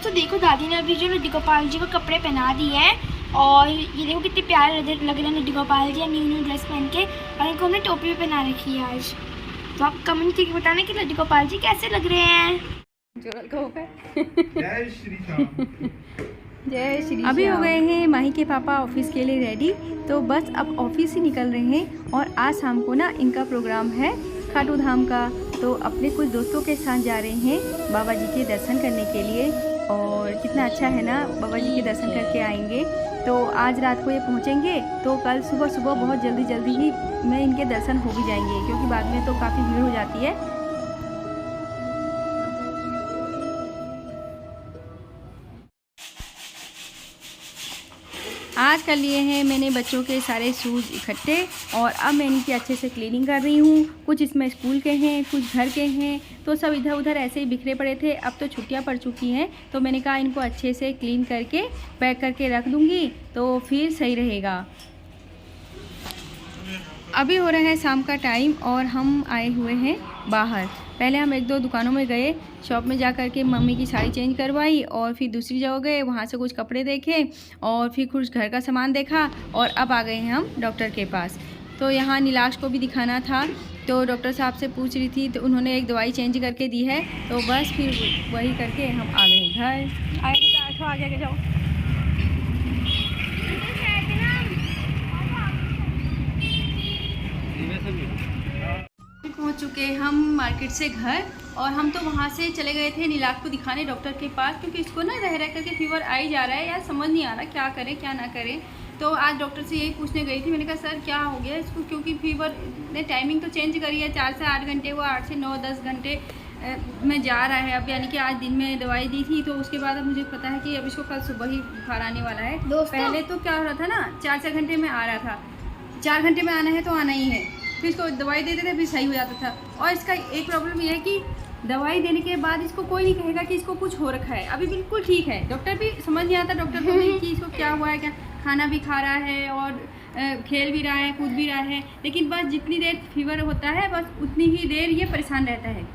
दोस्तों देखो दादी ने अभी जो लड्डू गोपाल जी को कपड़े पहना दिए हैं और ये देखो कितने प्यारे लग रहे हैं लड्डू गोपाल जी न्यू ड्रेस पहन के, और इनको हमने टोपी भी पहना रखी है आज। तो आप कमेंट करके बताना कि लड्डू गोपाल जी कैसे लग रहे हैं। जय श्री राम। जय श्री। अभी हो गए हैं माही के पापा ऑफिस के लिए रेडी, तो बस अब ऑफिस ही निकल रहे हैं। और आज शाम को ना इनका प्रोग्राम है खाटू धाम का, तो अपने कुछ दोस्तों के साथ जा रहे हैं बाबा जी के दर्शन करने के लिए। और कितना अच्छा है ना, बाबा जी के दर्शन करके आएंगे। तो आज रात को ये पहुंचेंगे, तो कल सुबह सुबह बहुत जल्दी ही में इनके दर्शन हो भी जाएंगे, क्योंकि बाद में तो काफ़ी भीड़ हो जाती है। आज कर लिए हैं मैंने बच्चों के सारे शूज़ इकट्ठे, और अब मैं इनकी अच्छे से क्लीनिंग कर रही हूँ। कुछ इसमें स्कूल के हैं, कुछ घर के हैं, तो सब इधर उधर ऐसे ही बिखरे पड़े थे। अब तो छुट्टियाँ पड़ चुकी हैं, तो मैंने कहा इनको अच्छे से क्लीन करके पैक करके रख दूँगी, तो फिर सही रहेगा। अभी हो रहा है शाम का टाइम और हम आए हुए हैं बाहर। पहले हम एक दो दुकानों में गए, शॉप में जा कर के मम्मी की साड़ी चेंज करवाई, और फिर दूसरी जगह गए, वहाँ से कुछ कपड़े देखे और फिर कुछ घर का सामान देखा, और अब आ गए हैं हम डॉक्टर के पास। तो यहाँ नीलाश को भी दिखाना था, तो डॉक्टर साहब से पूछ रही थी, तो उन्होंने एक दवाई चेंज करके दी है, तो बस फिर वही करके हम आ गए घर। आगे जाओ। पहुंच चुके हम मार्केट से घर, और हम तो वहाँ से चले गए थे नीलाश को दिखाने डॉक्टर के पास, क्योंकि इसको ना रह करके फीवर आ ही जा रहा है यार, समझ नहीं आ रहा क्या करें क्या ना करें। तो आज डॉक्टर से यही पूछने गई थी, मैंने कहा सर क्या हो गया इसको, क्योंकि फीवर ने टाइमिंग तो चेंज करी है, 4 से 8 घंटे हुआ, 8 से 9-10 घंटे में जा रहा है अब। यानी कि आज दिन में दवाई दी थी, तो उसके बाद अब मुझे पता है कि अब इसको कल सुबह ही बुखार आने वाला है। पहले तो क्या हो रहा था ना, 4 घंटे में आ रहा था, 4 घंटे में आना है तो आना ही है, फिर इसको दवाई देते थे फिर सही हो जाता था। और इसका एक प्रॉब्लम ये है कि दवाई देने के बाद इसको कोई नहीं कहेगा कि इसको कुछ हो रखा है, अभी बिल्कुल ठीक है। डॉक्टर भी समझ नहीं आता डॉक्टर को भी कि इसको क्या हुआ है, क्या खाना भी खा रहा है और खेल भी रहा है, कूद भी रहा है, लेकिन बस जितनी देर फीवर होता है बस उतनी ही देर ये परेशान रहता है,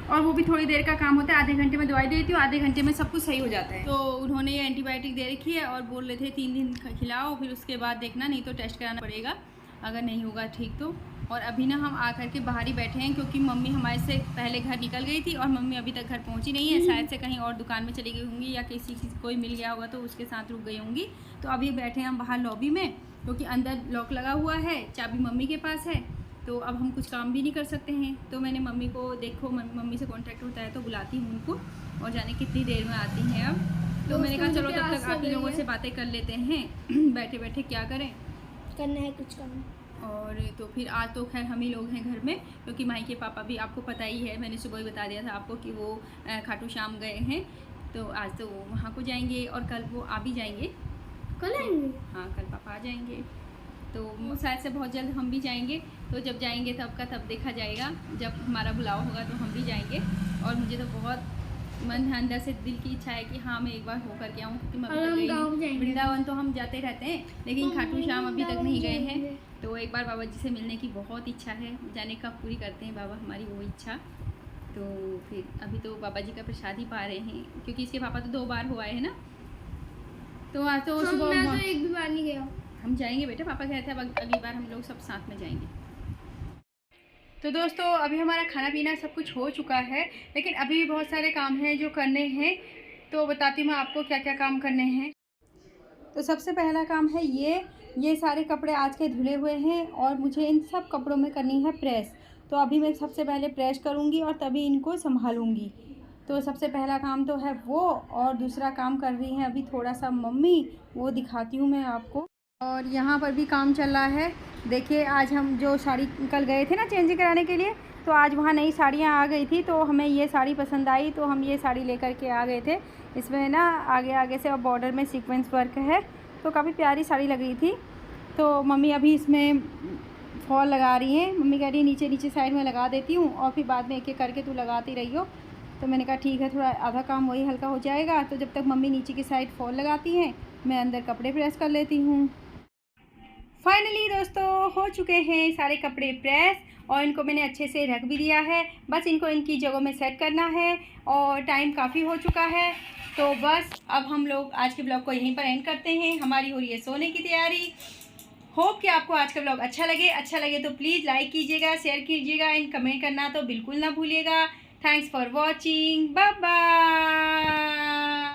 और वो भी थोड़ी देर का काम होता है। आधे घंटे में दवाई देती हूँ, आधे घंटे में सब कुछ सही हो जाता है। तो उन्होंने ये एंटीबायोटिक दे रखी है और बोल रहे थे 3 दिन खिलाओ, फिर उसके बाद देखना, नहीं तो टेस्ट कराना पड़ेगा अगर नहीं होगा ठीक तो। और अभी ना हम आकर के बाहर ही बैठे हैं, क्योंकि मम्मी हमारे से पहले घर निकल गई थी और मम्मी अभी तक घर पहुंची नहीं है, शायद से कहीं और दुकान में चली गई होंगी या किसी कोई मिल गया होगा तो उसके साथ रुक गई होंगी। तो अभी बैठे हैं हम बाहर लॉबी में, क्योंकि अंदर लॉक लगा हुआ है, चाबी मम्मी के पास है, तो अब हम कुछ काम भी नहीं कर सकते हैं। तो मैंने मम्मी को, देखो मम्मी से कॉन्टैक्ट होता है तो बुलाती हूँ उनको, और जाने कितनी देर में आती हैं अब। तो मैंने कहा चलो तब तक आप लोगों से बातें कर लेते हैं बैठे बैठे, क्या करें, करना है कुछ करना। और तो फिर आज तो खैर हम ही लोग हैं घर में, क्योंकि माही के पापा भी आपको पता ही है, मैंने सुबह ही बता दिया था आपको कि वो खाटू श्याम गए हैं, तो आज तो वहाँ को जाएंगे और कल वो आ भी जाएंगे। कल आएंगे? हाँ, कल पापा आ जाएंगे, तो शायद से बहुत जल्द हम भी जाएंगे। तो जब जाएंगे तब का तब देखा जाएगा, जब हमारा बुलाव होगा तो हम भी जाएंगे। और मुझे तो बहुत मन अंदर से दिल की इच्छा है कि हाँ मैं एक बार हो करके आऊँ, क्योंकि मैं वृंदावन तो हम जाते रहते हैं, लेकिन खाटू श्याम अभी तक नहीं गए हैं। तो एक बार बाबा जी से मिलने की बहुत इच्छा है, जाने का पूरी करते हैं बाबा हमारी वो इच्छा। तो फिर अभी तो बाबा जी का प्रसाद ही पा रहे हैं, क्योंकि इसके पापा तो 2 बार हो आए हैं ना। तो आज तो सुबह मैं तो एक भी बार नहीं गया। हम जाएंगे बेटा, पापा कहते हैं अब अगली बार हम लोग सब साथ में जाएंगे। तो दोस्तों अभी हमारा खाना पीना सब कुछ हो चुका है, लेकिन अभी भी बहुत सारे काम हैं जो करने हैं, तो बताती हूँ आपको क्या क्या काम करने हैं। तो सबसे पहला काम है ये सारे कपड़े आज के धुले हुए हैं, और मुझे इन सब कपड़ों में करनी है प्रेस। तो अभी मैं सबसे पहले प्रेस करूँगी और तभी इनको संभालूँगी। तो सबसे पहला काम तो है वो, और दूसरा काम कर रही हैं अभी थोड़ा सा मम्मी, वो दिखाती हूँ मैं आपको। और यहाँ पर भी काम चल रहा है। देखिए आज हम जो साड़ी कल गए थे ना चेंज कराने के लिए, तो आज वहाँ नई साड़ियाँ आ गई थी, तो हमें ये साड़ी पसंद आई, तो हम ये साड़ी लेकर के आ गए थे। इसमें ना आगे से और बॉर्डर में सीक्वेंस वर्क है, तो काफ़ी प्यारी साड़ी लग रही थी। तो मम्मी अभी इसमें फॉल लगा रही हैं। मम्मी कह रही है नीचे साइड में लगा देती हूँ, और फिर बाद में एक एक करके तू लगाती रही हो। तो मैंने कहा ठीक है, थोड़ा आधा काम वही हल्का हो जाएगा। तो जब तक मम्मी नीचे की साइड फॉल लगाती हैं, मैं अंदर कपड़े प्रेस कर लेती हूँ। फाइनली दोस्तों हो चुके हैं सारे कपड़े प्रेस और इनको मैंने अच्छे से रख भी दिया है। बस इनको इनकी जगहों में सेट करना है और टाइम काफ़ी हो चुका है। तो बस अब हम लोग आज के ब्लॉग को यहीं पर एंड करते हैं। हमारी हो रही है सोने की तैयारी। होप कि आपको आज का ब्लॉग अच्छा लगे तो प्लीज़ लाइक कीजिएगा, शेयर कीजिएगा एंड कमेंट करना तो बिल्कुल ना भूलिएगा। Thanks for watching, bye bye.